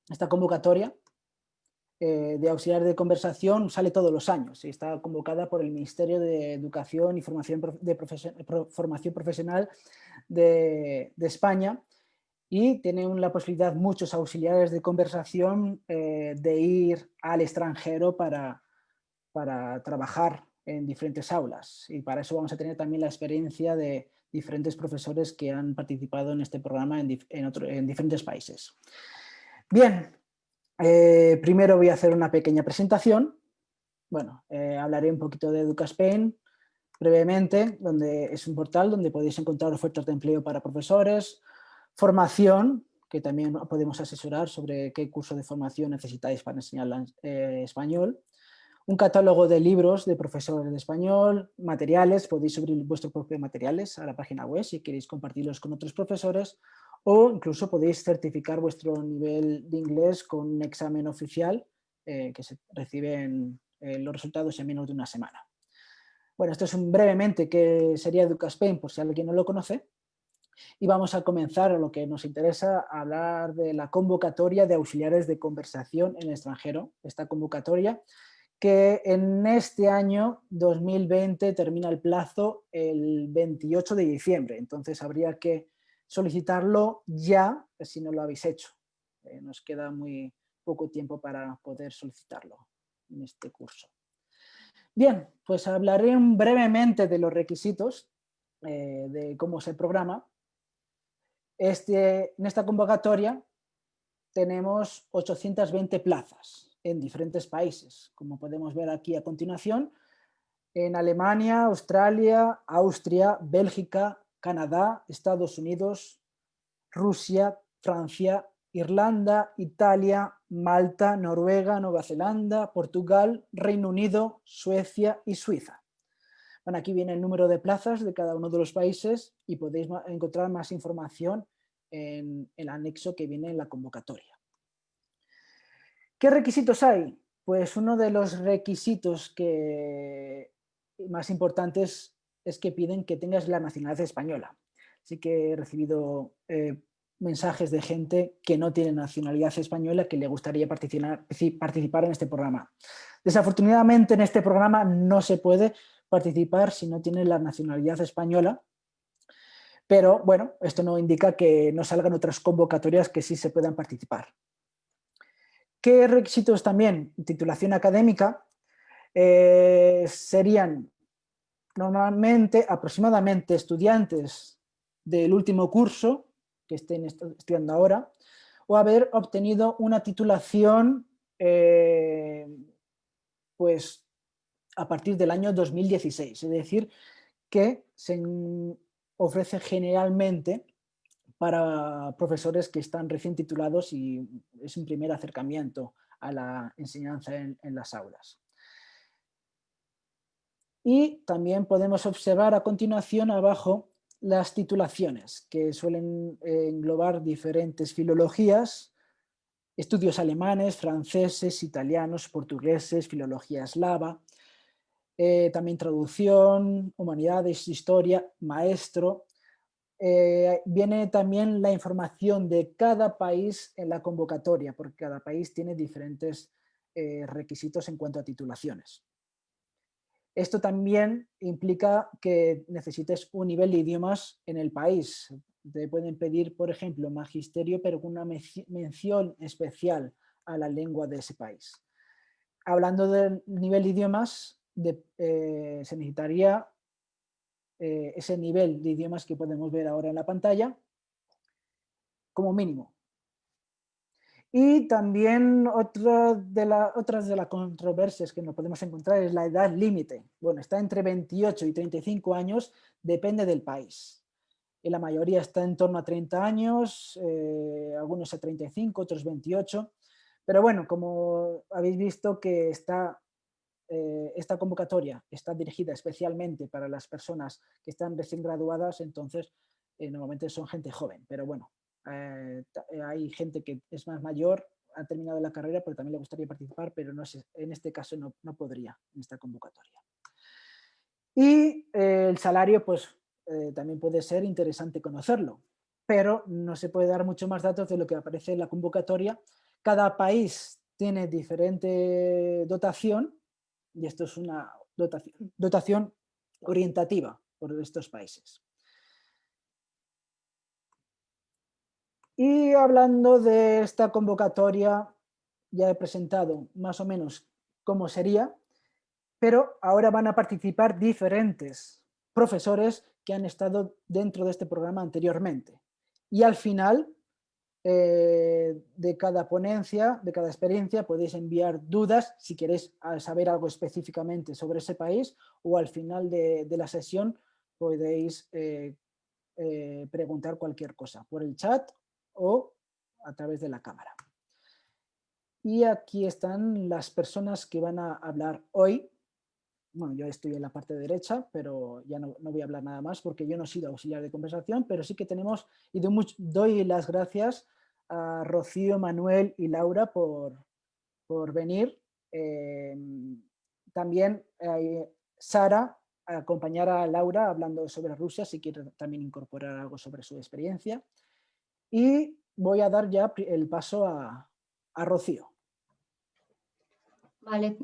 esta convocatoria de auxiliar de conversación sale todos los años y está convocada por el Ministerio de Educación y Formación Profesional de España, y tienen la posibilidad muchos auxiliares de conversación de ir al extranjero para trabajar en diferentes aulas, y para eso vamos a tener también la experiencia de diferentes profesores que han participado en este programa en diferentes países. Bien, primero voy a hacer una pequeña presentación. Bueno, hablaré un poquito de Educaspain brevemente, donde es un portal donde podéis encontrar ofertas de empleo para profesores, formación, que también podemos asesorar sobre qué curso de formación necesitáis para enseñar español, un catálogo de libros de profesores de español, materiales, podéis subir vuestros propios materiales a la página web si queréis compartirlos con otros profesores, o incluso podéis certificar vuestro nivel de inglés con un examen oficial que se reciben los resultados en menos de una semana. Bueno, esto es brevemente qué sería Educaspain, por si alguien no lo conoce. Y vamos a comenzar a lo que nos interesa, a hablar de la convocatoria de auxiliares de conversación en el extranjero. Esta convocatoria que en este año 2020 termina el plazo el 28 de diciembre, entonces habría que solicitarlo ya si no lo habéis hecho. Nos queda muy poco tiempo para poder solicitarlo en este curso. Bien, pues hablaré brevemente de los requisitos, de cómo se programa. En esta convocatoria tenemos 820 plazas en diferentes países, como podemos ver aquí a continuación, en Alemania, Australia, Austria, Bélgica, Canadá, Estados Unidos, Rusia, Francia, Irlanda, Italia, Malta, Noruega, Nueva Zelanda, Portugal, Reino Unido, Suecia y Suiza. Bueno, aquí viene el número de plazas de cada uno de los países y podéis encontrar más información en el anexo que viene en la convocatoria. ¿Qué requisitos hay? Pues uno de los requisitos más importantes es que piden que tengas la nacionalidad española. Así que he recibido mensajes de gente que no tiene nacionalidad española que le gustaría participar en este programa. Desafortunadamente en este programa no se puede participar si no tiene la nacionalidad española, pero bueno, esto no indica que no salgan otras convocatorias que sí se puedan participar. ¿Qué requisitos también? Titulación académica. Serían normalmente aproximadamente estudiantes del último curso que estén estudiando ahora, o haber obtenido una titulación pues a partir del año 2016, es decir, que se ofrece generalmente para profesores que están recién titulados y es un primer acercamiento a la enseñanza en las aulas. Y también podemos observar a continuación abajo las titulaciones, que suelen englobar diferentes filologías, estudios alemanes, franceses, italianos, portugueses, filología eslava, también traducción, humanidades, historia, maestro. Viene también la información de cada país en la convocatoria, porque cada país tiene diferentes requisitos en cuanto a titulaciones. Esto también implica que necesites un nivel de idiomas en el país. Te pueden pedir, por ejemplo, magisterio, pero con una mención especial a la lengua de ese país. Hablando del nivel de idiomas, se necesitaría ese nivel de idiomas que podemos ver ahora en la pantalla, como mínimo. Y también otras de las controversias que nos podemos encontrar es la edad límite. Bueno, está entre 28 y 35 años, depende del país. Y la mayoría está en torno a 30 años, algunos a 35, otros 28. Pero bueno, como habéis visto que esta convocatoria está dirigida especialmente para las personas que están recién graduadas, entonces normalmente son gente joven, pero bueno, hay gente que es más mayor, ha terminado la carrera, pero también le gustaría participar, pero no sé, en este caso no podría en esta convocatoria. Y el salario, pues también puede ser interesante conocerlo, pero no se puede dar mucho más datos de lo que aparece en la convocatoria. cada país tiene diferente dotación y esto es una dotación orientativa por estos países. Y hablando de esta convocatoria, ya he presentado más o menos cómo sería, pero ahora van a participar diferentes profesores que han estado dentro de este programa anteriormente. Y al final de cada ponencia, de cada experiencia, podéis enviar dudas si queréis saber algo específicamente sobre ese país, o al final de la sesión podéis preguntar cualquier cosa por el chat o a través de la cámara. Y aquí están las personas que van a hablar hoy. Bueno, yo estoy en la parte derecha, pero ya no voy a hablar nada más porque yo no he sido auxiliar de conversación, pero sí que tenemos, y doy las gracias a Rocío, Manuel y Laura por venir. También Sara acompañará a Laura hablando sobre Rusia, si quiere también incorporar algo sobre su experiencia. Y voy a dar ya el paso a Rocío. Vale,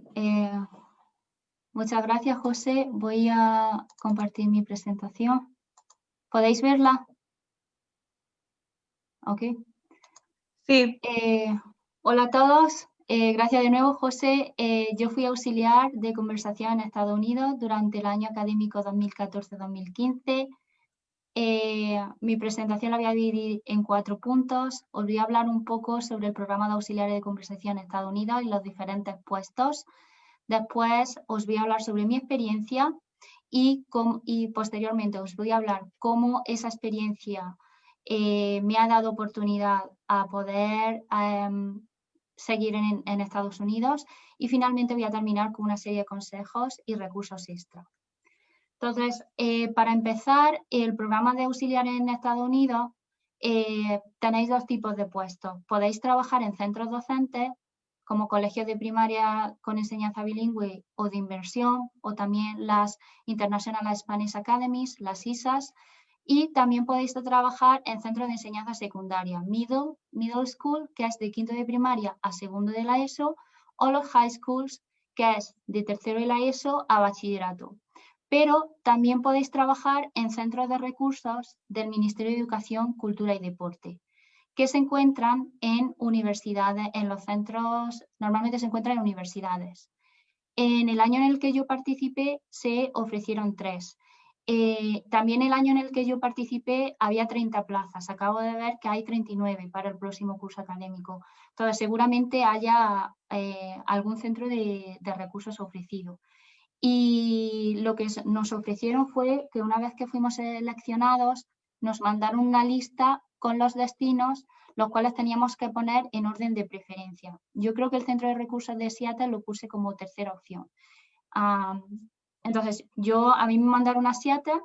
muchas gracias, José. Voy a compartir mi presentación. ¿Podéis verla? Ok. Sí. Hola a todos. Gracias de nuevo, José. Yo fui auxiliar de conversación en Estados Unidos durante el año académico 2014-2015. Mi presentación la voy a dividir en 4 puntos. Os voy a hablar un poco sobre el programa de auxiliares de conversación en Estados Unidos y los diferentes puestos. Después os voy a hablar sobre mi experiencia y posteriormente os voy a hablar cómo esa experiencia me ha dado oportunidad a poder seguir en Estados Unidos, y finalmente voy a terminar con una serie de consejos y recursos extra. Entonces, para empezar, el programa de auxiliares en Estados Unidos tenéis 2 tipos de puestos. Podéis trabajar en centros docentes como colegios de primaria con enseñanza bilingüe o de inmersión, o también las International Spanish Academies, las ISAs, y también podéis trabajar en centros de enseñanza secundaria, middle school, que es de 5º de primaria a 2º de la ESO, o los high schools, que es de 3º de la ESO a bachillerato. Pero también podéis trabajar en centros de recursos del Ministerio de Educación, Cultura y Deporte, que se encuentran en universidades, en los centros, normalmente se encuentran en universidades. En el año en el que yo participé se ofrecieron 3. También el año en el que yo participé había 30 plazas. Acabo de ver que hay 39 para el próximo curso académico. Entonces seguramente haya algún centro de recursos ofrecido. Y lo que nos ofrecieron fue que una vez que fuimos seleccionados, nos mandaron una lista con los destinos, los cuales teníamos que poner en orden de preferencia. Yo creo que el Centro de Recursos de Seattle lo puse como tercera opción. Entonces, a mí me mandaron a Seattle,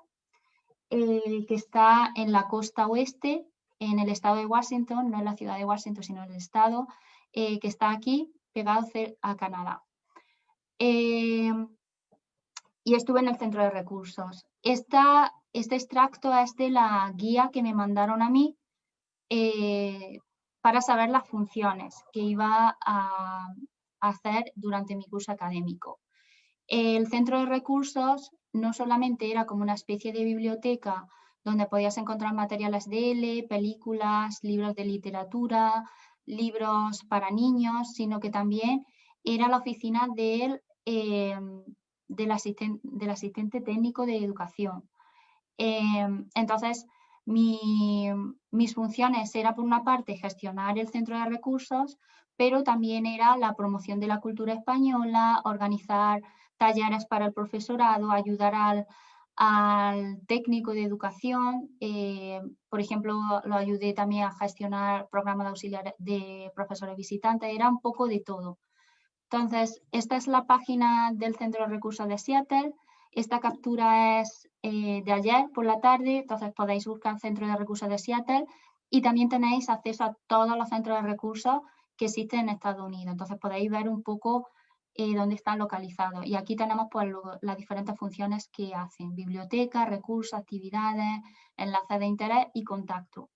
que está en la costa oeste, en el estado de Washington, no en la ciudad de Washington, sino en el estado, que está aquí, pegado a Canadá. Y estuve en el centro de recursos. Este extracto es de la guía que me mandaron a mí para saber las funciones que iba a hacer durante mi curso académico. El centro de recursos no solamente era como una especie de biblioteca donde podías encontrar materiales de L, películas, libros de literatura, libros para niños, sino que también era la oficina del asistente técnico de educación. Entonces, mis funciones era, por una parte, gestionar el centro de recursos, pero también era la promoción de la cultura española, organizar talleres para el profesorado, ayudar al técnico de educación. Por ejemplo, lo ayudé también a gestionar programas de auxiliar de profesores visitantes, era un poco de todo. Entonces, esta es la página del Centro de Recursos de Seattle. Esta captura es de ayer por la tarde, entonces podéis buscar Centro de Recursos de Seattle y también tenéis acceso a todos los centros de recursos que existen en Estados Unidos. Entonces podéis ver un poco dónde están localizados. Y aquí tenemos pues, las diferentes funciones que hacen: biblioteca, recursos, actividades, enlaces de interés y contacto.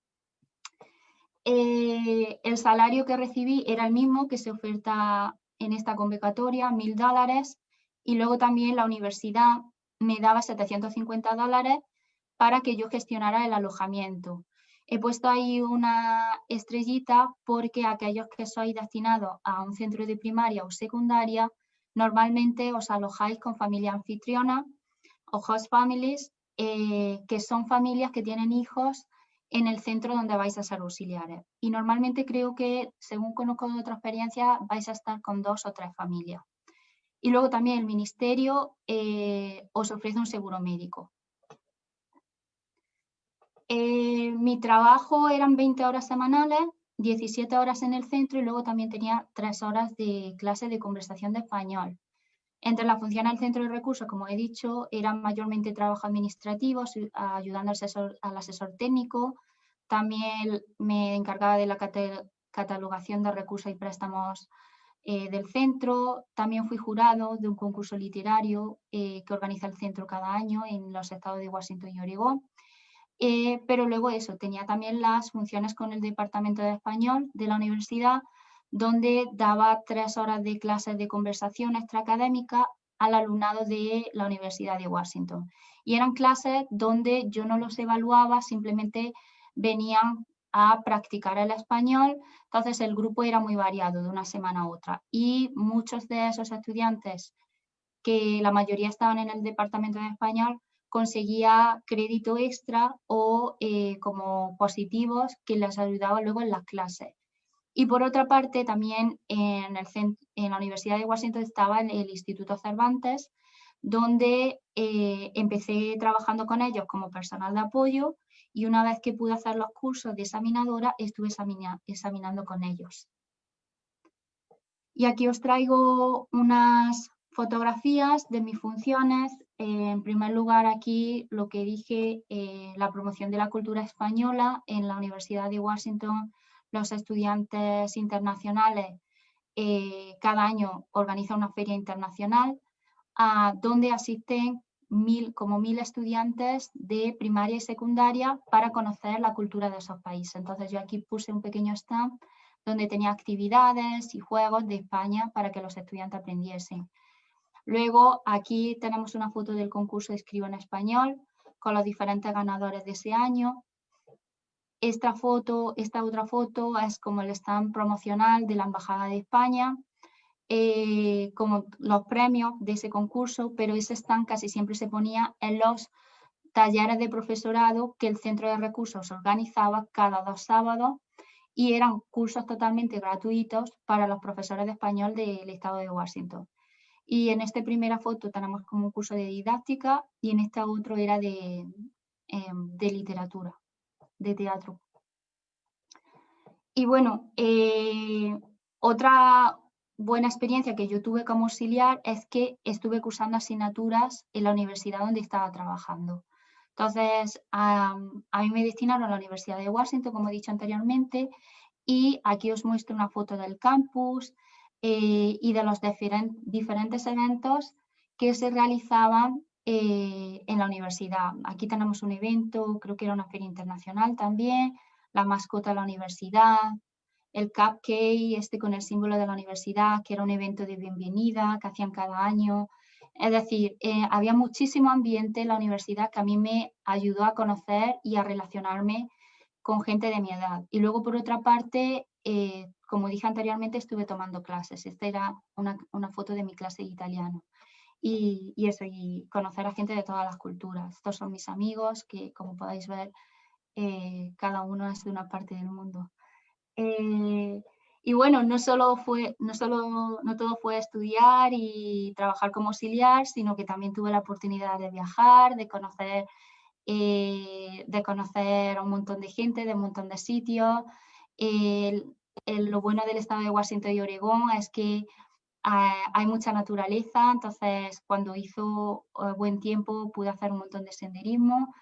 El salario que recibí era el mismo que se oferta en esta convocatoria, $1000, y luego también la universidad me daba $750 para que yo gestionara el alojamiento. He puesto ahí una estrellita porque aquellos que sois destinados a un centro de primaria o secundaria, normalmente os alojáis con familia anfitriona o host families, que son familias que tienen hijos en el centro donde vais a ser auxiliares. Y normalmente creo que, según conozco de otra experiencia, vais a estar con 2 o 3 familias. Y luego también el ministerio os ofrece un seguro médico. Mi trabajo eran 20 horas semanales, 17 horas en el centro y luego también tenía 3 horas de clase de conversación de español. Entre las funciones del centro de recursos, como he dicho, eran mayormente trabajo administrativo, ayudando al asesor técnico. También me encargaba de la catalogación de recursos y préstamos del centro. También fui jurado de un concurso literario que organiza el centro cada año en los estados de Washington y Oregón. Pero luego eso, tenía también las funciones con el departamento de español de la universidad, donde daba 3 horas de clases de conversación extraacadémica al alumnado de la Universidad de Washington. Y eran clases donde yo no los evaluaba, simplemente venían a practicar el español, entonces el grupo era muy variado de una semana a otra. Y muchos de esos estudiantes, que la mayoría estaban en el departamento de español, conseguía crédito extra o como positivos que les ayudaban luego en las clases. Y por otra parte, también en la Universidad de Washington estaba el Instituto Cervantes, donde empecé trabajando con ellos como personal de apoyo y una vez que pude hacer los cursos de examinadora, estuve examinando con ellos. Y aquí os traigo unas fotografías de mis funciones. En primer lugar, aquí lo que dije, la promoción de la cultura española en la Universidad de Washington. Los estudiantes internacionales cada año organizan una feria internacional donde asisten como 1000 estudiantes de primaria y secundaria para conocer la cultura de esos países. Entonces yo aquí puse un pequeño stand donde tenía actividades y juegos de España para que los estudiantes aprendiesen. Luego aquí tenemos una foto del concurso de Escribo en Español con los diferentes ganadores de ese año. Esta otra foto es como el stand promocional de la Embajada de España, como los premios de ese concurso, pero ese stand casi siempre se ponía en los talleres de profesorado que el Centro de Recursos organizaba cada 2 sábados y eran cursos totalmente gratuitos para los profesores de español del estado de Washington. Y en esta primera foto tenemos como un curso de didáctica y en esta otro era de literatura, de teatro. Y bueno, otra buena experiencia que yo tuve como auxiliar es que estuve cursando asignaturas en la universidad donde estaba trabajando. Entonces, a mí me destinaron a la Universidad de Washington, como he dicho anteriormente, y aquí os muestro una foto del campus y de los diferentes eventos que se realizaban en la universidad. Aquí tenemos un evento, creo que era una feria internacional también, la mascota de la universidad, el cupcake con el símbolo de la universidad, que era un evento de bienvenida que hacían cada año. Es decir, había muchísimo ambiente en la universidad que a mí me ayudó a conocer y a relacionarme con gente de mi edad. Y luego, por otra parte, como dije anteriormente, estuve tomando clases. Esta era una foto de mi clase de italiano. Y eso, y conocer a gente de todas las culturas. Estos son mis amigos que, como podéis ver, cada uno es de una parte del mundo. Y bueno, no todo fue estudiar y trabajar como auxiliar, sino que también tuve la oportunidad de viajar, de conocer a un montón de gente, de un montón de sitios. Lo bueno del estado de Washington y Oregón es que hay mucha naturaleza, entonces cuando hizo buen tiempo pude hacer un montón de senderismo.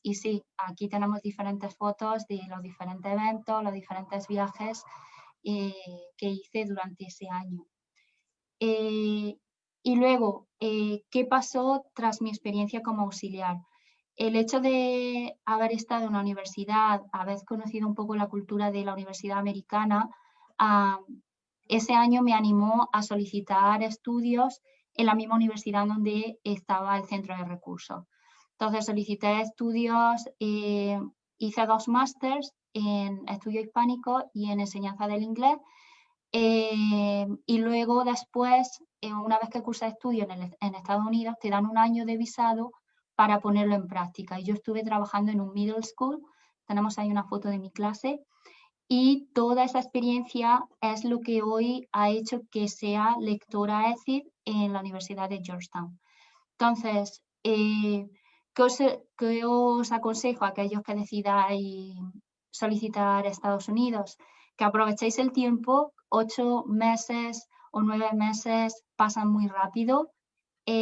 Y sí, aquí tenemos diferentes fotos de los diferentes eventos, los diferentes viajes que hice durante ese año. Y luego, ¿qué pasó tras mi experiencia como auxiliar? el hecho de haber estado en una universidad, haber conocido un poco la cultura de la universidad americana, ese año me animó a solicitar estudios en la misma universidad donde estaba el centro de recursos. Entonces solicité estudios, hice 2 másters en estudio hispánico y en enseñanza del inglés. Y luego después, una vez que cursas estudio en Estados Unidos, te dan un año de visado para ponerlo en práctica. Y yo estuve trabajando en un middle school, tenemos ahí una foto de mi clase, y toda esa experiencia es lo que hoy ha hecho que sea lectora ECID en la Universidad de Georgetown. Entonces, ¿qué os aconsejo a aquellos que decidáis solicitar a Estados Unidos? Que aprovechéis el tiempo, 8 meses o 9 meses pasan muy rápido.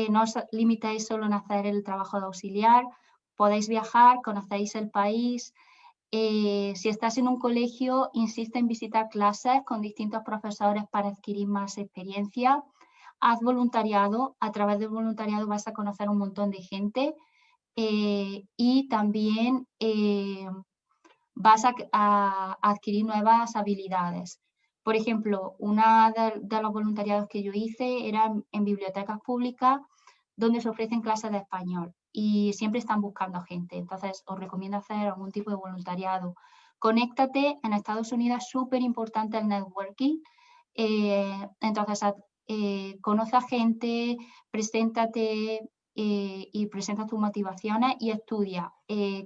No os limitéis solo en hacer el trabajo de auxiliar, podéis viajar, conocéis el país. Si estás en un colegio, insiste en visitar clases con distintos profesores para adquirir más experiencia. Haz voluntariado, a través del voluntariado vas a conocer un montón de gente y también vas a adquirir nuevas habilidades. Por ejemplo, una de los voluntariados que yo hice era en bibliotecas públicas donde se ofrecen clases de español y siempre están buscando gente. Entonces, os recomiendo hacer algún tipo de voluntariado. Conéctate, en Estados Unidos es súper importante el networking. Entonces, conoce a gente, preséntate y presenta tus motivaciones y estudia.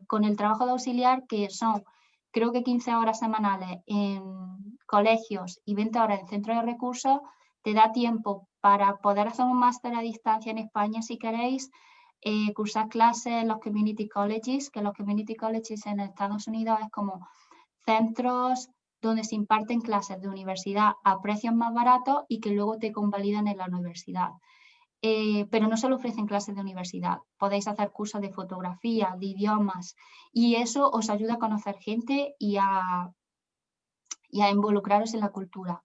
Con el trabajo de auxiliar, que son creo que 15 horas semanales en colegios y 20 horas en centros de recursos, te da tiempo para poder hacer un máster a distancia en España si queréis, cursar clases en los community colleges, que los community colleges en Estados Unidos es como centros donde se imparten clases de universidad a precios más baratos y que luego te convalidan en la universidad. Pero no solo ofrecen clases de universidad, podéis hacer cursos de fotografía, de idiomas, y eso os ayuda a conocer gente y a involucraros en la cultura.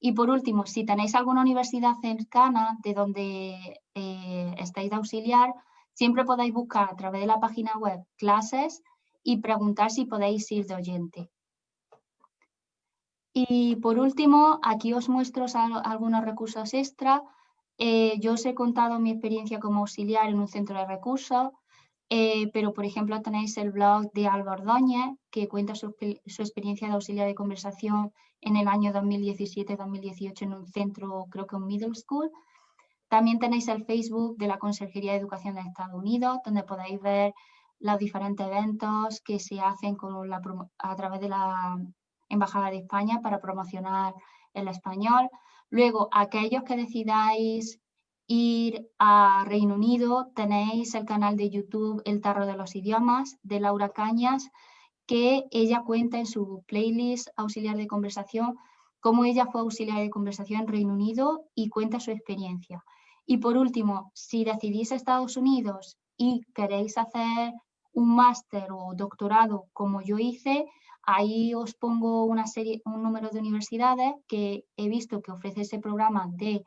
Y por último, si tenéis alguna universidad cercana de donde estáis de auxiliar, siempre podéis buscar a través de la página web clases y preguntar si podéis ir de oyente. Y por último, aquí os muestro algunos recursos extra. Yo os he contado mi experiencia como auxiliar en un centro de recursos, pero por ejemplo tenéis el blog de Alba Ordóñez, que cuenta su experiencia de auxiliar de conversación en el año 2017-2018 en un centro, creo que un middle school. También tenéis el Facebook de la Consejería de Educación de Estados Unidos, donde podéis ver los diferentes eventos que se hacen a través de la Embajada de España para promocionar el español. Luego, aquellos que decidáis ir a Reino Unido, tenéis el canal de YouTube El Tarro de los Idiomas de Laura Cañas, que ella cuenta en su playlist Auxiliar de Conversación cómo ella fue auxiliar de conversación en Reino Unido y cuenta su experiencia. Y por último, si decidís Estados Unidos y queréis hacer un máster o doctorado como yo hice, ahí os pongo un número de universidades que he visto que ofrece ese programa de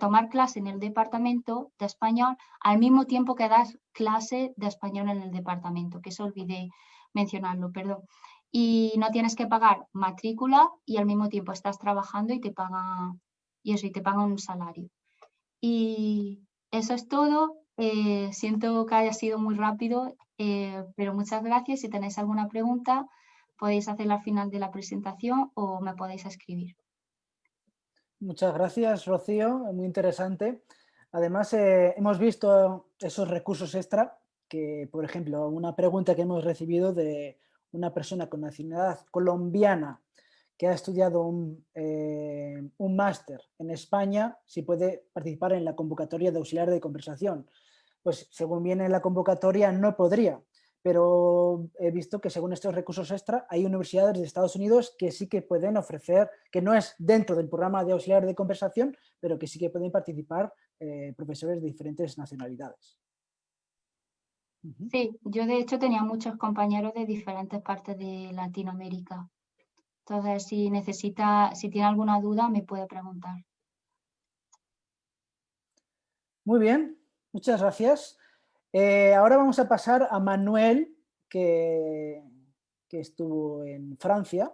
tomar clase en el departamento de español al mismo tiempo que das clase de español en el departamento, que eso olvidé mencionarlo, perdón. Y no tienes que pagar matrícula y al mismo tiempo estás trabajando y te pagan un salario. Y eso es todo. Siento que haya sido muy rápido, pero muchas gracias. Si tenéis alguna pregunta, podéis hacerla al final de la presentación o me podéis escribir. Muchas gracias, Rocío, muy interesante. Además, hemos visto esos recursos extra que, por ejemplo, una pregunta que hemos recibido de una persona con nacionalidad colombiana que ha estudiado un máster en España, si puede participar en la convocatoria de auxiliar de conversación. Pues según viene la convocatoria no podría, pero he visto que según estos recursos extra hay universidades de Estados Unidos que sí que pueden ofrecer, que no es dentro del programa de auxiliar de conversación, pero que sí que pueden participar profesores de diferentes nacionalidades. Sí, yo de hecho tenía muchos compañeros de diferentes partes de Latinoamérica. Entonces, si tiene alguna duda, me puede preguntar. Muy bien, muchas gracias. Ahora vamos a pasar a Manuel, que estuvo en Francia.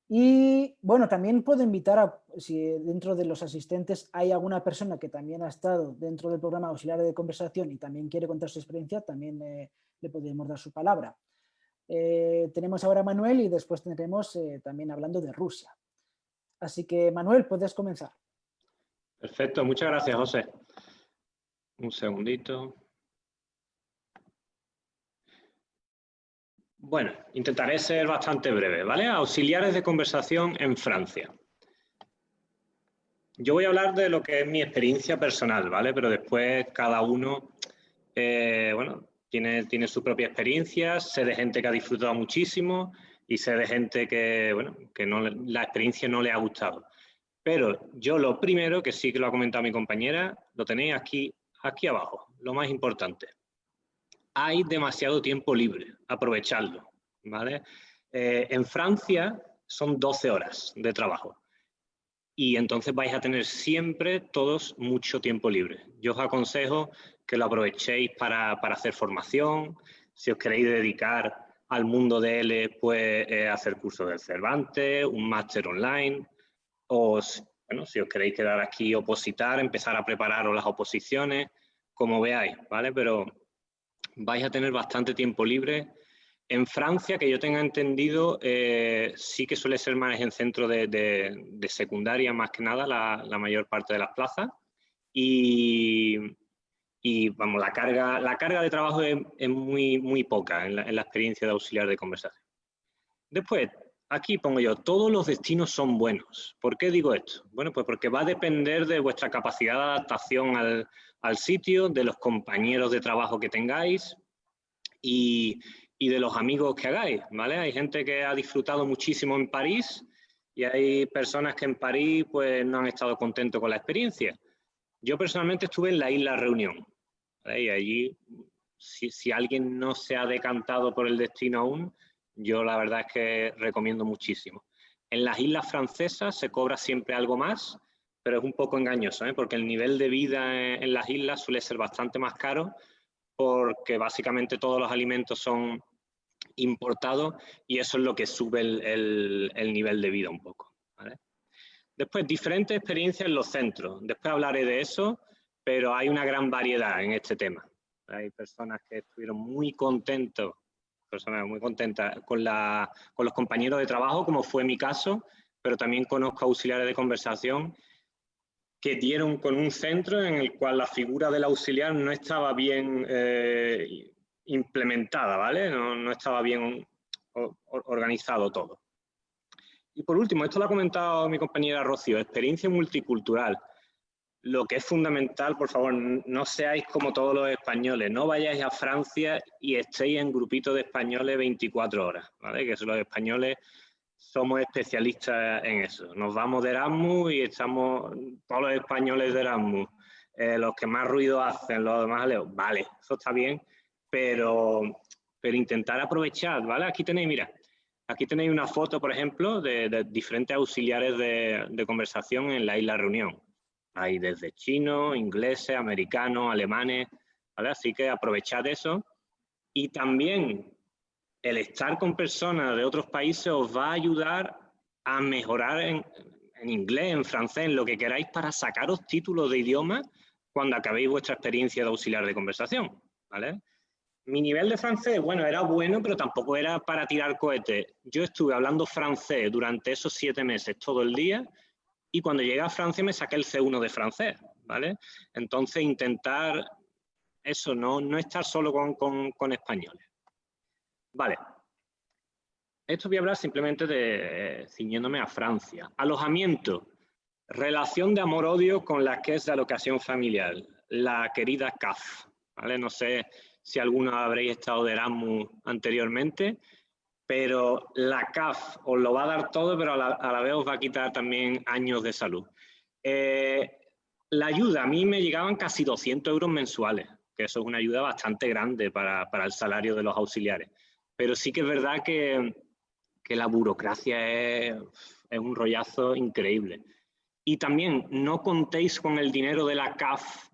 Y bueno, también puedo invitar si dentro de los asistentes hay alguna persona que también ha estado dentro del programa auxiliar de conversación y también quiere contar su experiencia, también le podemos dar su palabra. Tenemos ahora a Manuel y después tendremos también hablando de Rusia. Así que Manuel, puedes comenzar. Perfecto, muchas gracias, José. Un segundito. Bueno, intentaré ser bastante breve, ¿vale? Auxiliares de conversación en Francia. Yo voy a hablar de lo que es mi experiencia personal, ¿vale? Pero después cada uno, bueno, tiene su propia experiencia. Sé de gente que ha disfrutado muchísimo y sé de gente que, bueno, que la experiencia no le ha gustado. Pero yo lo primero, que sí que lo ha comentado mi compañera, lo tenéis aquí abajo, lo más importante. Hay demasiado tiempo libre, aprovechadlo, ¿vale? En Francia son 12 horas de trabajo y entonces vais a tener siempre todos mucho tiempo libre. Yo os aconsejo que lo aprovechéis para hacer formación, si os queréis dedicar al mundo de L, pues hacer cursos del Cervantes, un máster online, o bueno, si os queréis quedar aquí opositar, empezar a prepararos las oposiciones, como veáis, ¿vale? Pero vais a tener bastante tiempo libre. En Francia, que yo tenga entendido, sí que suele ser más en centro de secundaria, más que nada, la mayor parte de las plazas. Y vamos, la carga de trabajo es muy poca en la experiencia de auxiliar de conversación. Después, aquí pongo yo, todos los destinos son buenos. ¿Por qué digo esto? Bueno, pues porque va a depender de vuestra capacidad de adaptación al sitio, de los compañeros de trabajo que tengáis y de los amigos que hagáis, ¿vale? Hay gente que ha disfrutado muchísimo en París y hay personas que en París pues no han estado contentos con la experiencia. Yo personalmente estuve en la isla Reunión, ¿vale? Y allí, si alguien no se ha decantado por el destino aún, yo la verdad es que recomiendo muchísimo. En las islas francesas se cobra siempre algo más, pero es un poco engañoso, ¿eh? Porque el nivel de vida en las islas suele ser bastante más caro porque básicamente todos los alimentos son importados y eso es lo que sube el nivel de vida un poco, ¿vale? Después, diferentes experiencias en los centros. Después hablaré de eso, pero hay una gran variedad en este tema. Hay personas que estuvieron muy contentas con los compañeros de trabajo, como fue mi caso, pero también conozco auxiliares de conversación que dieron con un centro en el cual la figura del auxiliar no estaba bien implementada, ¿vale? No estaba bien organizado todo. Y por último, esto lo ha comentado mi compañera Rocío, experiencia multicultural. Lo que es fundamental, por favor, no seáis como todos los españoles, no vayáis a Francia y estéis en grupitos de españoles 24 horas, ¿vale? Que los españoles somos especialistas en eso. Nos vamos de Erasmus y estamos todos los españoles de Erasmus, los que más ruido hacen, los demás aleos. Vale, eso está bien, pero intentar aprovechar, ¿vale? Aquí tenéis, mira, aquí tenéis una foto, por ejemplo, de diferentes auxiliares de conversación en la isla Reunión. Hay desde chinos, ingleses, americanos, alemanes, ¿vale? Así que aprovechad eso. Y también el estar con personas de otros países os va a ayudar a mejorar en inglés, en francés, en lo que queráis para sacaros títulos de idioma cuando acabéis vuestra experiencia de auxiliar de conversación, ¿vale? Mi nivel de francés, bueno, era bueno, pero tampoco era para tirar cohetes. Yo estuve hablando francés durante esos 7 meses todo el día y cuando llegué a Francia me saqué el C1 de francés, ¿vale? Entonces intentar eso, no estar solo con españoles. Vale. Esto voy a hablar simplemente ciñéndome a Francia. Alojamiento. Relación de amor-odio con la que es la alocación familiar. La querida CAF, ¿vale? No sé si alguno habréis estado de Erasmus anteriormente, pero la CAF os lo va a dar todo, pero a la vez os va a quitar también años de salud. La ayuda, a mí me llegaban casi 200 euros mensuales, que eso es una ayuda bastante grande para el salario de los auxiliares. Pero sí que es verdad que la burocracia es un rollazo increíble. Y también no contéis con el dinero de la CAF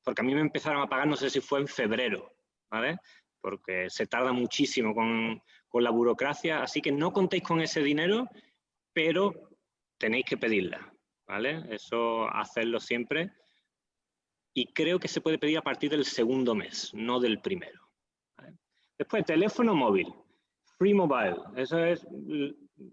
porque a mí me empezaron a pagar, no sé si fue en febrero, ¿vale? Porque se tarda muchísimo con la burocracia, así que no contéis con ese dinero, pero tenéis que pedirla, ¿vale? Eso, hacerlo siempre. Y creo que se puede pedir a partir del segundo mes, no del primero, ¿vale? Después, teléfono móvil, Free Mobile. Eso es,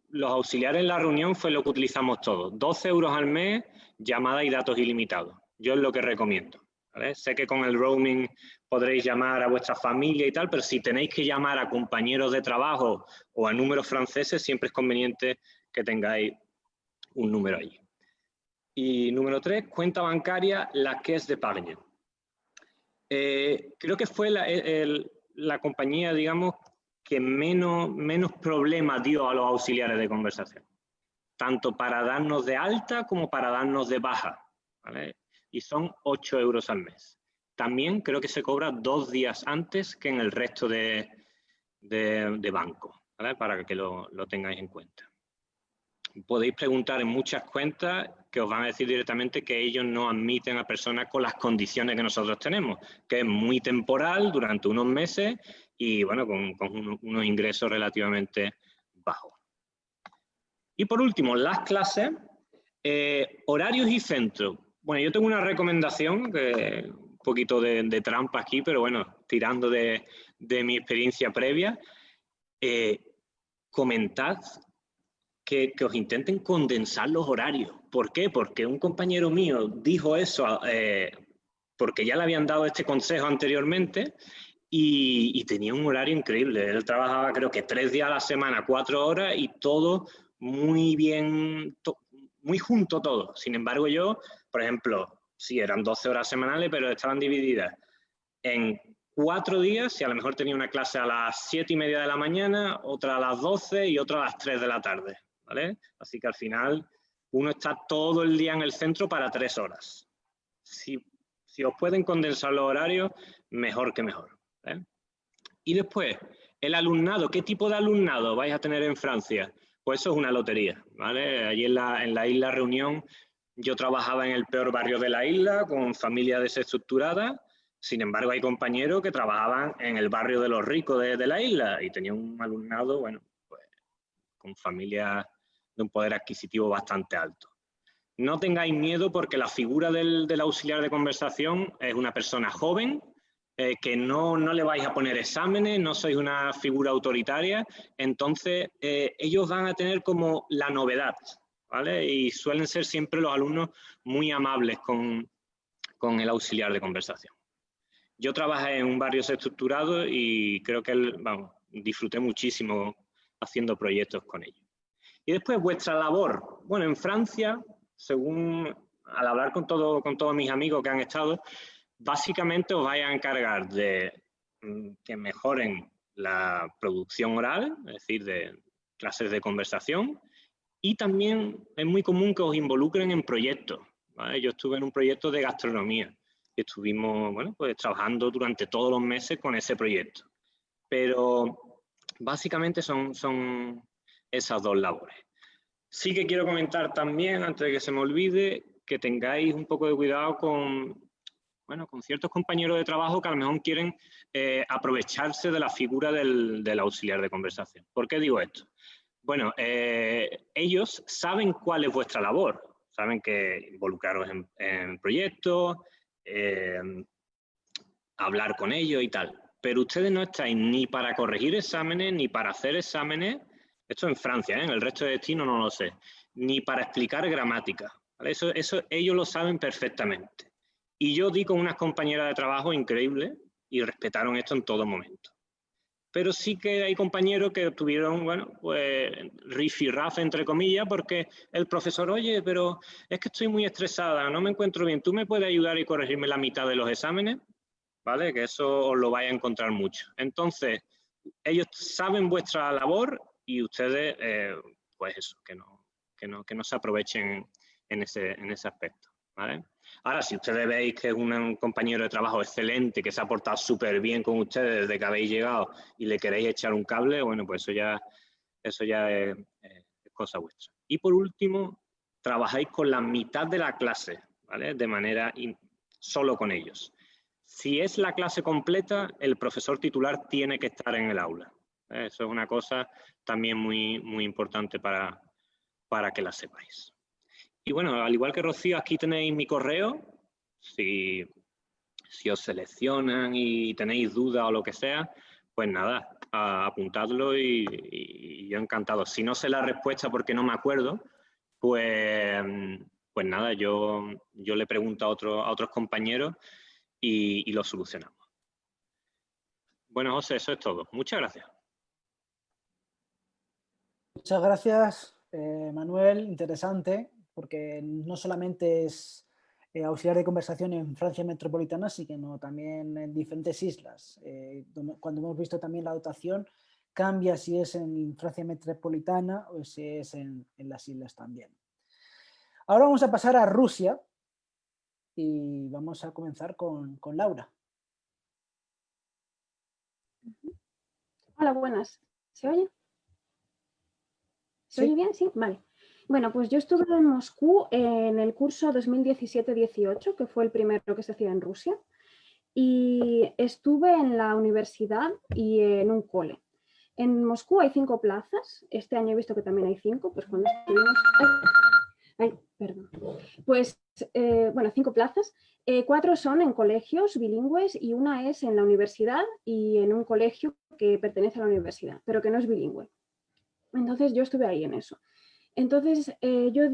los auxiliares en la reunión fue lo que utilizamos todos. 12 euros al mes, llamada y datos ilimitados. Yo es lo que recomiendo, ¿vale? Sé que con el roaming podréis llamar a vuestra familia y tal, pero si tenéis que llamar a compañeros de trabajo o a números franceses, siempre es conveniente que tengáis un número allí. Y número 3, cuenta bancaria, la Caisse d'Épargne. Creo que fue la compañía, digamos, que menos problemas dio a los auxiliares de conversación, tanto para darnos de alta como para darnos de baja, ¿vale? Y son 8 euros al mes. También creo que se cobra 2 días antes que en el resto de bancos, ¿vale? Para que lo tengáis en cuenta. Podéis preguntar en muchas cuentas que os van a decir directamente que ellos no admiten a personas con las condiciones que nosotros tenemos, que es muy temporal durante unos meses y bueno, con unos ingresos relativamente bajos. Y por último, las clases, horarios y centros. Bueno, yo tengo una recomendación, un poquito de trampa aquí, pero bueno, tirando de mi experiencia previa, comentad que os intenten condensar los horarios. ¿Por qué? Porque un compañero mío dijo eso porque ya le habían dado este consejo anteriormente y tenía un horario increíble. Él trabajaba creo que 3 días a la semana, 4 horas y todo muy bien, muy junto todo. Sin embargo yo, por ejemplo, sí, eran 12 horas semanales, pero estaban divididas en 4 días y a lo mejor tenía una clase a las 7:30 de la mañana, otra a las 12 y otra a las 3 de la tarde. ¿Vale? Así que al final uno está todo el día en el centro para 3 horas. Si os pueden condensar los horarios, mejor que mejor, ¿vale? Y después, el alumnado. ¿Qué tipo de alumnado vais a tener en Francia? Pues eso es una lotería, ¿vale? Allí en la isla Reunión yo trabajaba en el peor barrio de la isla, con familias desestructuradas. Sin embargo, hay compañeros que trabajaban en el barrio de los ricos de la isla y tenían un alumnado, bueno, pues con familias de un poder adquisitivo bastante alto. No tengáis miedo porque la figura del auxiliar de conversación es una persona joven, que no le vais a poner exámenes, no sois una figura autoritaria, entonces ellos van a tener como la novedad, ¿vale? Y suelen ser siempre los alumnos muy amables con el auxiliar de conversación. Yo trabajé en un barrio desestructurado y creo que disfruté muchísimo haciendo proyectos con ellos. Y después vuestra labor. Bueno, en Francia, al hablar con todos mis amigos que han estado, básicamente os vais a encargar de que mejoren la producción oral, es decir, de clases de conversación, y también es muy común que os involucren en proyectos, ¿vale? Yo estuve en un proyecto de gastronomía y estuvimos, bueno, pues trabajando durante todos los meses con ese proyecto. Pero básicamente son esas 2 labores. Sí que quiero comentar también, antes de que se me olvide, que tengáis un poco de cuidado con ciertos compañeros de trabajo que a lo mejor quieren aprovecharse de la figura del auxiliar de conversación. ¿Por qué digo esto? Bueno, ellos saben cuál es vuestra labor, saben que involucraros en proyectos, hablar con ellos y tal, pero ustedes no estáis ni para corregir exámenes, ni para hacer exámenes, esto en Francia, en el resto de destino no lo sé, ni para explicar gramática, ¿vale? Eso ellos lo saben perfectamente. Y yo di con unas compañeras de trabajo increíbles y respetaron esto en todo momento. Pero sí que hay compañeros que tuvieron, bueno, pues rifirrafe, entre comillas, porque el profesor, oye, pero es que estoy muy estresada, no me encuentro bien, ¿tú me puedes ayudar y corregirme la mitad de los exámenes? ¿Vale? Que eso os lo vais a encontrar mucho. Entonces, ellos saben vuestra labor y ustedes, pues eso, que no se aprovechen en ese aspecto, ¿vale? Ahora, si ustedes veis que es un compañero de trabajo excelente, que se ha portado súper bien con ustedes desde que habéis llegado y le queréis echar un cable, bueno, pues eso ya es cosa vuestra. Y por último, trabajáis con la mitad de la clase, ¿vale? De manera solo con ellos. Si es la clase completa, el profesor titular tiene que estar en el aula. Eso es una cosa también muy, muy importante para que la sepáis. Y bueno, al igual que Rocío, aquí tenéis mi correo. Si os seleccionan y tenéis dudas o lo que sea, pues nada, apuntadlo y yo encantado. Si no sé la respuesta porque no me acuerdo, pues nada, yo le pregunto a otros compañeros y lo solucionamos. Bueno, José, eso es todo. Muchas gracias. Muchas gracias, Manuel. Interesante, porque no solamente es auxiliar de conversación en Francia metropolitana, sino también en diferentes islas. Cuando hemos visto también la dotación, cambia si es en Francia metropolitana o si es en las islas también. Ahora vamos a pasar a Rusia y vamos a comenzar con Laura. Hola, buenas. ¿Se oye? ¿Se oye bien? Sí, vale. Bueno, pues yo estuve en Moscú en el curso 2017-18, que fue el primero que se hacía en Rusia, y estuve en la universidad y en un cole. En Moscú hay 5 plazas, este año he visto que también hay 5, pues cuando estuvimos... perdón. Pues, bueno, 5 plazas, 4 son en colegios bilingües y una es en la universidad y en un colegio que pertenece a la universidad, pero que no es bilingüe. Entonces yo estuve ahí en eso. Entonces yo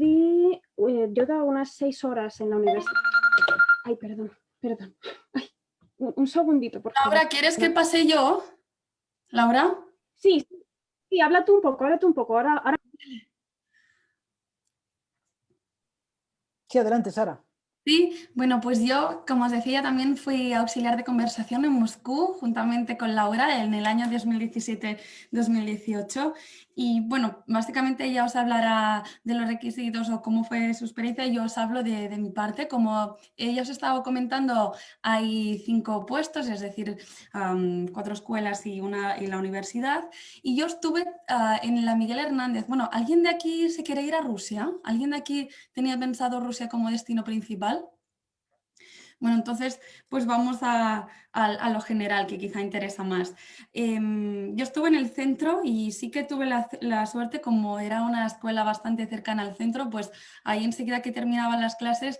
daba unas 6 horas en la universidad. Ay, perdón. Ay, un segundito, por favor. Laura, ¿quieres que pase yo? ¿Laura? Sí, habla tú un poco, Ahora... Sí, adelante, Sara. Sí, bueno, pues yo, como os decía, también fui auxiliar de conversación en Moscú, juntamente con Laura, en el año 2017-2018. Y bueno, básicamente ella os hablará de los requisitos o cómo fue su experiencia y yo os hablo de mi parte. Como ella os estaba comentando, hay 5 puestos, es decir, 4 escuelas y la universidad. Y yo estuve en la Miguel Hernández. Bueno, ¿alguien de aquí se quiere ir a Rusia? ¿Alguien de aquí tenía pensado Rusia como destino principal? Bueno, entonces, pues vamos a lo general, que quizá interesa más. Yo estuve en el centro y sí que tuve la suerte, como era una escuela bastante cercana al centro, pues ahí enseguida que terminaban las clases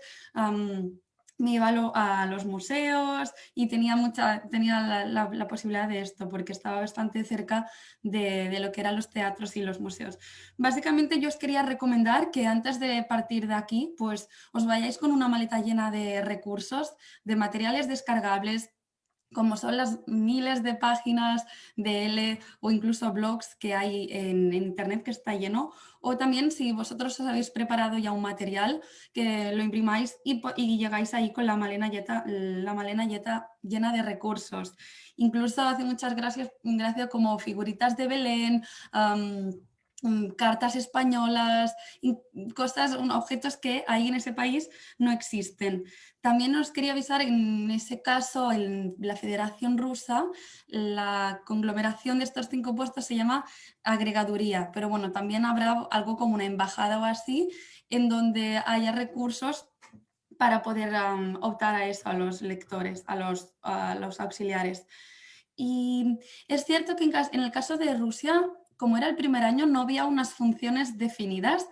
me iba a los museos y tenía la posibilidad de esto, porque estaba bastante cerca de lo que eran los teatros y los museos. Básicamente yo os quería recomendar que antes de partir de aquí, pues os vayáis con una maleta llena de recursos, de materiales descargables, como son las miles de páginas de L o incluso blogs que hay en internet que está lleno, o también si vosotros os habéis preparado ya un material, que lo imprimáis y llegáis ahí con la malena llena de recursos. Incluso hace muchas gracias como figuritas de Belén, cartas españolas, objetos que ahí en ese país no existen. También os quería avisar, en ese caso, en la Federación Rusa, la conglomeración de estos 5 puestos se llama agregaduría, pero bueno, también habrá algo como una embajada o así, en donde haya recursos para poder optar a eso, a los lectores, a los auxiliares. Y es cierto que en el caso de Rusia, como era el primer año, no había unas funciones definidas.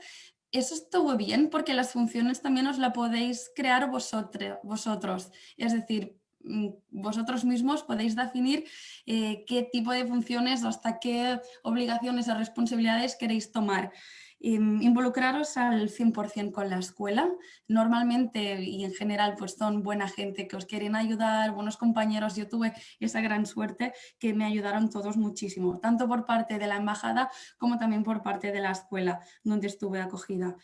Eso estuvo bien porque las funciones también os las podéis crear vosotros. Es decir, vosotros mismos podéis definir qué tipo de funciones o hasta qué obligaciones o responsabilidades queréis tomar. Involucraros al 100% con la escuela. Normalmente y en general pues son buena gente que os quieren ayudar, buenos compañeros. Yo tuve esa gran suerte que me ayudaron todos muchísimo, tanto por parte de la embajada como también por parte de la escuela donde estuve acogida.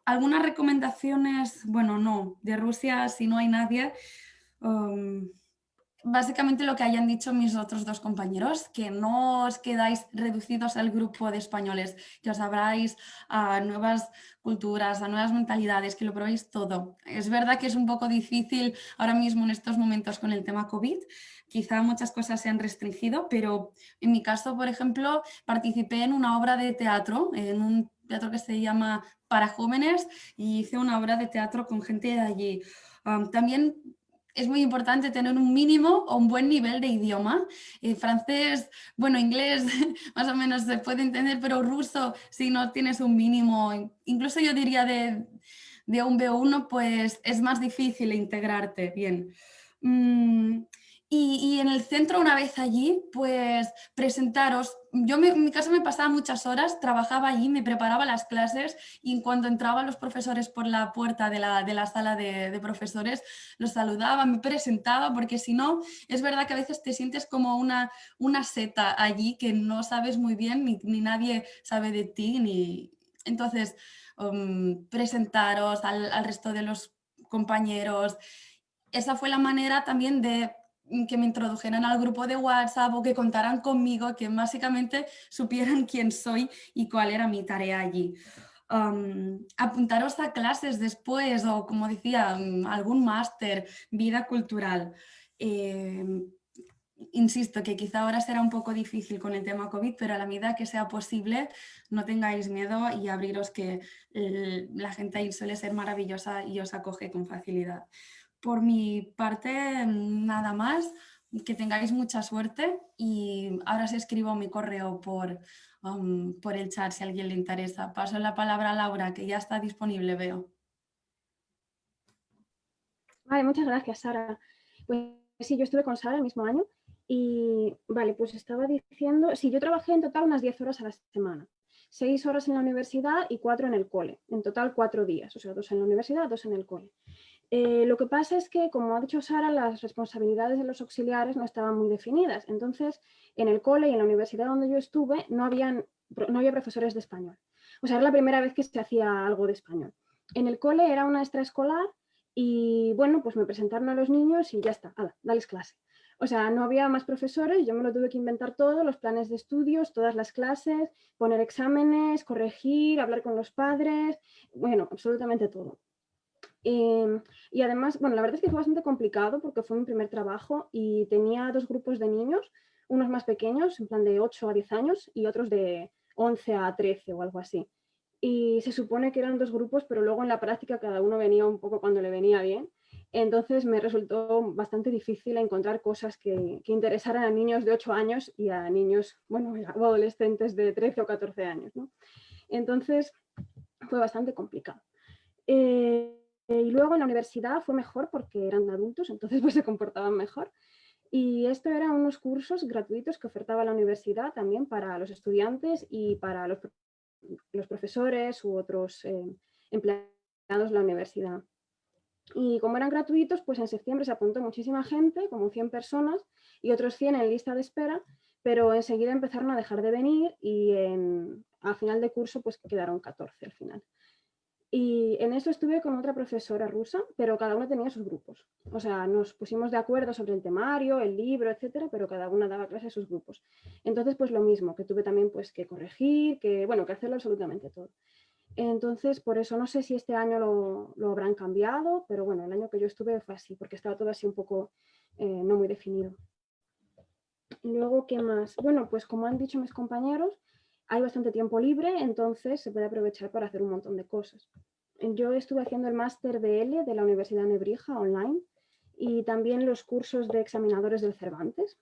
¿Algunas recomendaciones? Bueno, no, de Rusia si no hay nadie. Básicamente lo que hayan dicho mis otros 2 compañeros, que no os quedáis reducidos al grupo de españoles, que os abráis a nuevas culturas, a nuevas mentalidades, que lo probéis todo. Es verdad que es un poco difícil ahora mismo en estos momentos con el tema COVID, quizá muchas cosas se han restringido, pero en mi caso, por ejemplo, participé en una obra de teatro, en un teatro que se llama Para Jóvenes, y hice una obra de teatro con gente de allí. También es muy importante tener un mínimo o un buen nivel de idioma. Francés, bueno, inglés más o menos se puede entender, pero ruso, si no tienes un mínimo, incluso yo diría de un B1, pues es más difícil integrarte bien. Y en el centro, una vez allí, pues presentaros. Yo en mi caso me pasaba muchas horas, trabajaba allí, me preparaba las clases y en cuanto entraban los profesores por la puerta de la sala de profesores, los saludaba, me presentaba, porque si no, es verdad que a veces te sientes como una seta allí que no sabes muy bien, ni nadie sabe de ti, ni... Entonces, presentaros al resto de los compañeros. Esa fue la manera también de que me introdujeran al grupo de WhatsApp o que contaran conmigo, que básicamente supieran quién soy y cuál era mi tarea allí. Apuntaros a clases después o, como decía, algún máster, vida cultural. Insisto que quizá ahora será un poco difícil con el tema COVID, pero a la medida que sea posible, no tengáis miedo y abriros, que la gente ahí suele ser maravillosa y os acoge con facilidad. Por mi parte, nada más, que tengáis mucha suerte y ahora os escribo mi correo por el chat si a alguien le interesa. Paso la palabra a Laura, que ya está disponible, veo. Vale, muchas gracias, Sara. Pues sí, yo estuve con Sara el mismo año y, vale, pues estaba diciendo, sí, yo trabajé en total unas 10 horas a la semana. 6 horas en la universidad y 4 en el cole. En total 4 días, o sea, 2 en la universidad, 2 en el cole. Lo que pasa es que, como ha dicho Sara, las responsabilidades de los auxiliares no estaban muy definidas. Entonces, en el cole y en la universidad donde yo estuve no había profesores de español. O sea, era la primera vez que se hacía algo de español. En el cole era una extraescolar y, bueno, pues me presentaron a los niños y ya está, hala, dales clase. O sea, no había más profesores, yo me lo tuve que inventar todo, los planes de estudios, todas las clases, poner exámenes, corregir, hablar con los padres, bueno, absolutamente todo. Y además, bueno, la verdad es que fue bastante complicado porque fue mi primer trabajo y tenía 2 grupos de niños, unos más pequeños, en plan de 8 a 10 años, y otros de 11 a 13 o algo así. Y se supone que eran 2 grupos, pero luego en la práctica cada uno venía un poco cuando le venía bien. Entonces me resultó bastante difícil encontrar cosas que interesaran a niños de 8 años y a niños, bueno, o adolescentes de 13 o 14 años, ¿no? Entonces fue bastante complicado. Y luego en la universidad fue mejor porque eran adultos, entonces pues se comportaban mejor. Y esto eran unos cursos gratuitos que ofertaba la universidad también para los estudiantes y para los profesores u otros empleados de la universidad. Y como eran gratuitos, pues en septiembre se apuntó muchísima gente, como 100 personas, y otros 100 en lista de espera, pero enseguida empezaron a dejar de venir y a final de curso pues quedaron 14 al final. Y en eso estuve con otra profesora rusa, pero cada una tenía sus grupos. O sea, nos pusimos de acuerdo sobre el temario, el libro, etcétera, pero cada una daba clase a sus grupos. Entonces, pues lo mismo, que tuve también pues que corregir, que hacerlo absolutamente todo. Entonces, por eso no sé si este año lo habrán cambiado, pero bueno, el año que yo estuve fue así, porque estaba todo así un poco no muy definido. Y luego, ¿qué más? Bueno, pues como han dicho mis compañeros, hay bastante tiempo libre, entonces se puede aprovechar para hacer un montón de cosas. Yo estuve haciendo el máster BL de la Universidad de Nebrija online y también los cursos de examinadores del Cervantes.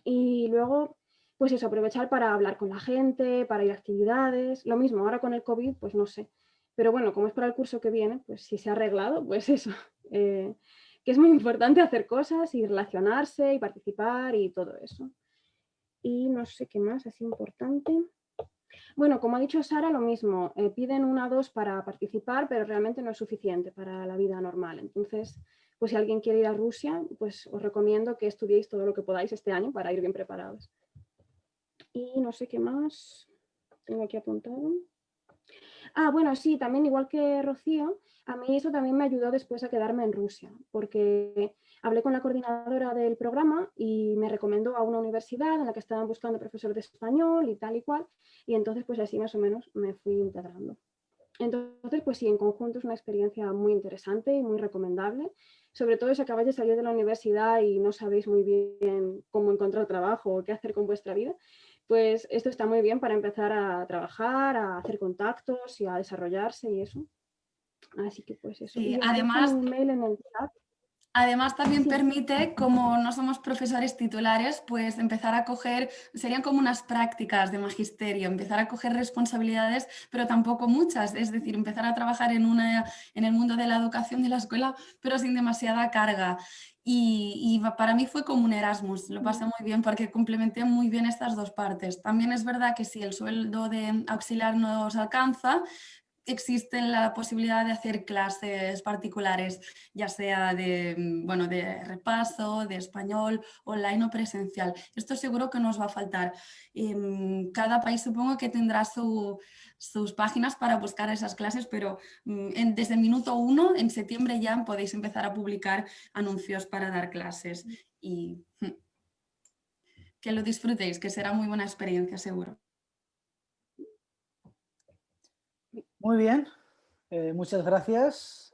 Y luego, pues eso, aprovechar para hablar con la gente, para ir a actividades. Lo mismo, ahora con el COVID, pues no sé. Pero bueno, como es para el curso que viene, pues si se ha arreglado, pues eso. Que es muy importante hacer cosas y relacionarse y participar y todo eso. Y no sé qué más es importante. Bueno, como ha dicho Sara, lo mismo. Piden 1 o 2 para participar, pero realmente no es suficiente para la vida normal. Entonces, pues si alguien quiere ir a Rusia, pues os recomiendo que estudiéis todo lo que podáis este año para ir bien preparados. Y no sé qué más tengo aquí apuntado. Ah, bueno, sí, también igual que Rocío, a mí eso también me ayudó después a quedarme en Rusia, porque hablé con la coordinadora del programa y me recomendó a una universidad en la que estaban buscando profesor de español y tal y cual, y entonces pues así más o menos me fui integrando. Entonces, pues sí, en conjunto es una experiencia muy interesante y muy recomendable, sobre todo si acabáis de salir de la universidad y no sabéis muy bien cómo encontrar trabajo o qué hacer con vuestra vida, pues esto está muy bien para empezar a trabajar, a hacer contactos y a desarrollarse y eso. Así que pues eso. Sí, y además, un mail en el chat. Además, también permite, como no somos profesores titulares, pues empezar a coger, serían como unas prácticas de magisterio, empezar a coger responsabilidades, pero tampoco muchas, es decir, empezar a trabajar en el mundo de la educación de la escuela, pero sin demasiada carga. Y para mí fue como un Erasmus, lo pasé muy bien porque complementé muy bien estas dos partes. También es verdad que si el sueldo de auxiliar no os alcanza, existe la posibilidad de hacer clases particulares, ya sea de, bueno, de repaso, de español, online o presencial. Esto seguro que nos va a faltar. Cada país supongo que tendrá sus páginas para buscar esas clases, pero desde el minuto 1, en septiembre ya podéis empezar a publicar anuncios para dar clases. Y que lo disfrutéis, que será muy buena experiencia, seguro. Muy bien, muchas gracias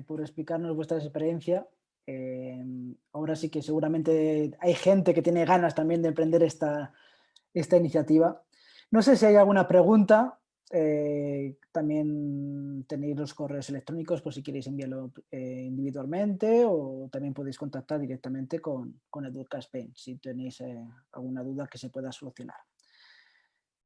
por explicarnos vuestra experiencia. Ahora sí que seguramente hay gente que tiene ganas también de emprender esta iniciativa. No sé si hay alguna pregunta. También tenéis los correos electrónicos por si queréis enviarlo individualmente, o también podéis contactar directamente con Educa Spain si tenéis alguna duda que se pueda solucionar.